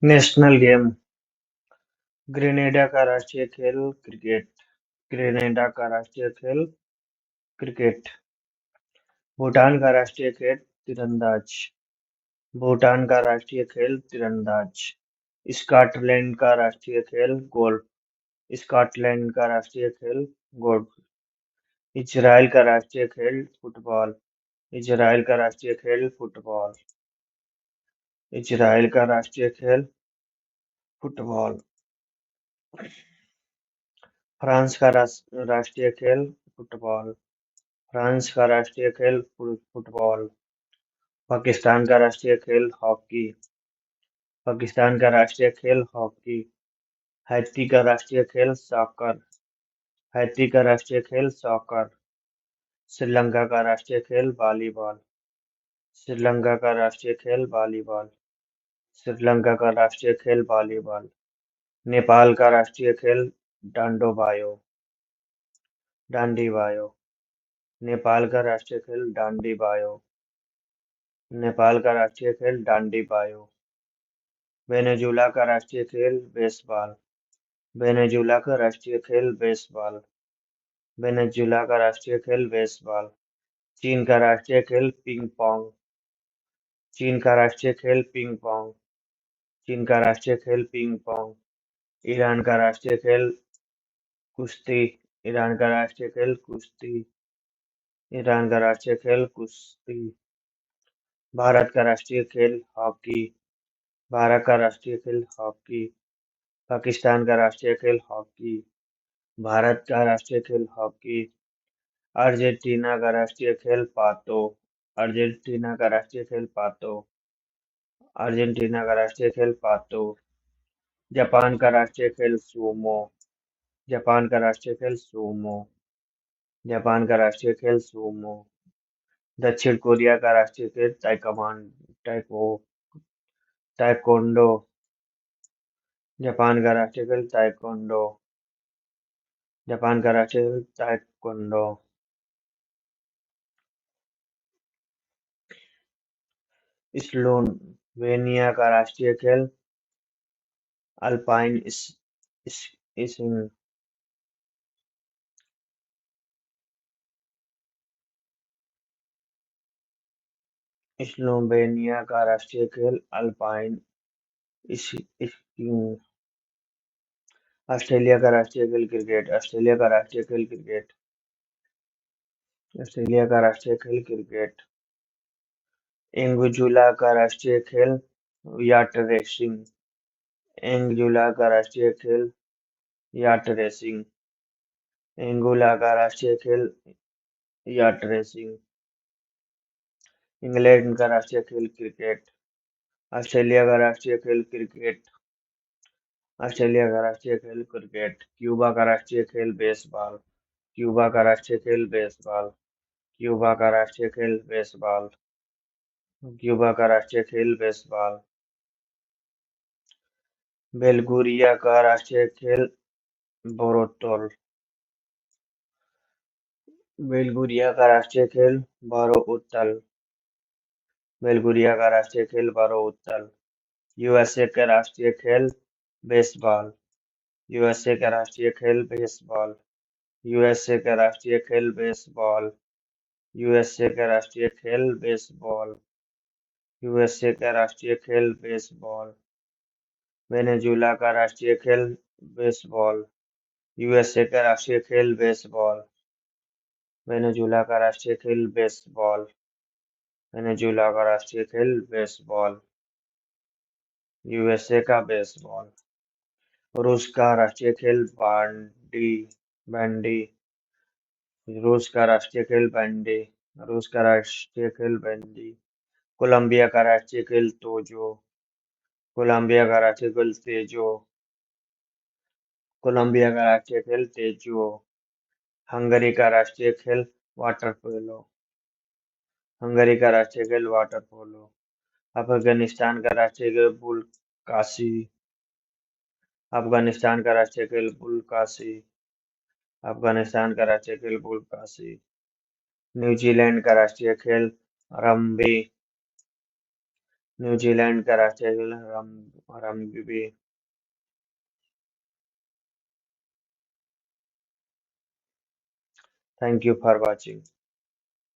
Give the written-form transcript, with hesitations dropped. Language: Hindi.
National game. ग्रेनेडा का राष्ट्रीय खेल क्रिकेट। ग्रेनेडा का राष्ट्रीय खेल क्रिकेट। भूटान का राष्ट्रीय खेल तीरंदाज। भूटान का राष्ट्रीय खेल तीरंदाज। स्कॉटलैंड का राष्ट्रीय खेल गोल्फ। स्कॉटलैंड का राष्ट्रीय खेल गोल्फ। इजराइल का राष्ट्रीय खेल फुटबॉल। इजराइल का राष्ट्रीय खेल फुटबॉल। इजराइल का राष्ट्रीय खेल फुटबॉल। फ्रांस का राष्ट्रीय खेल फुटबॉल। फ्रांस का राष्ट्रीय खेल फुटबॉल। पाकिस्तान का राष्ट्रीय खेल हॉकी। पाकिस्तान का राष्ट्रीय खेल हॉकी। हैती का राष्ट्रीय खेल सॉकर। हैती का राष्ट्रीय खेल सॉकर। श्रीलंका का राष्ट्रीय खेल वॉलीबॉल। श्रीलंका का राष्ट्रीय खेल वॉलीबॉल। श्रीलंका का राष्ट्रीय खेल वॉलीबॉल। नेपाल का राष्ट्रीय खेल डांडोबायो। डांडी बायो। नेपाल का राष्ट्रीय खेल डांडी बायो। नेपाल का राष्ट्रीय खेल डांडी बायो। वेनेजुला का राष्ट्रीय खेल बेसबॉल। वेनेजुला का राष्ट्रीय खेल बेसबॉल। वेनेजुला का राष्ट्रीय खेल बेसबॉल। चीन का राष्ट्रीय खेल पिंग पोंग। चीन का राष्ट्रीय खेल पिंग पोंग। चीन का राष्ट्रीय खेल पिंग पोंग। ईरान का राष्ट्रीय खेल कुश्ती। ईरान का राष्ट्रीय खेल कुश्ती। ईरान का राष्ट्रीय खेल कुश्ती। भारत का राष्ट्रीय खेल हॉकी। भारत का राष्ट्रीय खेल हॉकी। पाकिस्तान का राष्ट्रीय खेल हॉकी। भारत का राष्ट्रीय खेल हॉकी। अर्जेंटीना का राष्ट्रीय खेल पातो। अर्जेंटीना का राष्ट्रीय खेल पातो। अर्जेंटीना का राष्ट्रीय खेल पातो। जापान का राष्ट्रीय खेल सूमो। जापान का राष्ट्रीय खेल सूमो। जापान का राष्ट्रीय खेल सूमो। दक्षिण कोरिया का राष्ट्रीय खेल ताइक्वांडो। जापान का राष्ट्रीय खेल ताइक्वांडो। जापान का राष्ट्रीय खेल ताइक्वांडो। स्लोवेनिया का राष्ट्रीय खेल अल्पाइन स्कीइंग। स्लोवेनिया का राष्ट्रीय खेल अल्पाइन स्कीइंग। ऑस्ट्रेलिया का राष्ट्रीय खेल क्रिकेट। ऑस्ट्रेलिया का राष्ट्रीय खेल क्रिकेट। ऑस्ट्रेलिया का राष्ट्रीय खेल क्रिकेट। एंगोजुला का राष्ट्रीय खेल याट रेसिंग। एंगोजुला का राष्ट्रीय खेल याट रेसिंग। एंगोला का राष्ट्रीय खेल याट रेसिंग। इंग्लैंड का राष्ट्रीय खेल क्रिकेट। ऑस्ट्रेलिया का राष्ट्रीय खेल क्रिकेट। ऑस्ट्रेलिया का राष्ट्रीय खेल क्रिकेट। क्यूबा का राष्ट्रीय खेल बेसबॉल। क्यूबा का राष्ट्रीय खेल बेसबॉल। क्यूबा का राष्ट्रीय खेल बेसबॉल। क्यूबा का राष्ट्रीय खेल बेसबॉल। बेल्गुरिया का राष्ट्रीय खेल बोरोतोल। बेल्गुरिया का राष्ट्रीय खेल बारोउत्तल। बेल्गुरिया का राष्ट्रीय खेल बारोउत्तल। यूएसए का राष्ट्रीय खेल बेसबॉल। यूएसए का राष्ट्रीय खेल बेसबॉल। यूएसए का राष्ट्रीय खेल बेसबॉल। यूएसए का राष्ट्रीय खेल बेसबॉल। यूएसए का राष्ट्रीय खेल बेसबॉल। वेनेजुला का राष्ट्रीय खेल बेसबॉल। यूएसए का राष्ट्रीय खेल बेसबॉल। वेनेजुला का राष्ट्रीय खेल बेसबॉल। वेनेजुला का राष्ट्रीय खेल बेसबॉल। यूएसए का बेसबॉल। रूस का राष्ट्रीय खेल बैंडी। रूस का राष्ट्रीय खेल बैंडी। रूस का राष्ट्रीय खेल बैंडी। कोलंबिया का राष्ट्रीय खेल तोजो। कोलंबिया का राष्ट्रीय खेल तेजो। कोलंबिया का राष्ट्रीय खेल तेजो। हंगरी का राष्ट्रीय खेल वाटर पोलो। हंगरी का राष्ट्रीय खेल वाटर पोलो। अफगानिस्तान का राष्ट्रीय खेल बुलकासी। अफगानिस्तान का राष्ट्रीय खेल बुलकासी। अफगानिस्तान का राष्ट्रीय खेल बुलकासी। न्यूजीलैंड का राष्ट्रीय खेल रग्बी। न्यूजीलैंड का राष्ट्रीय खेल rugby. Thank you for watching.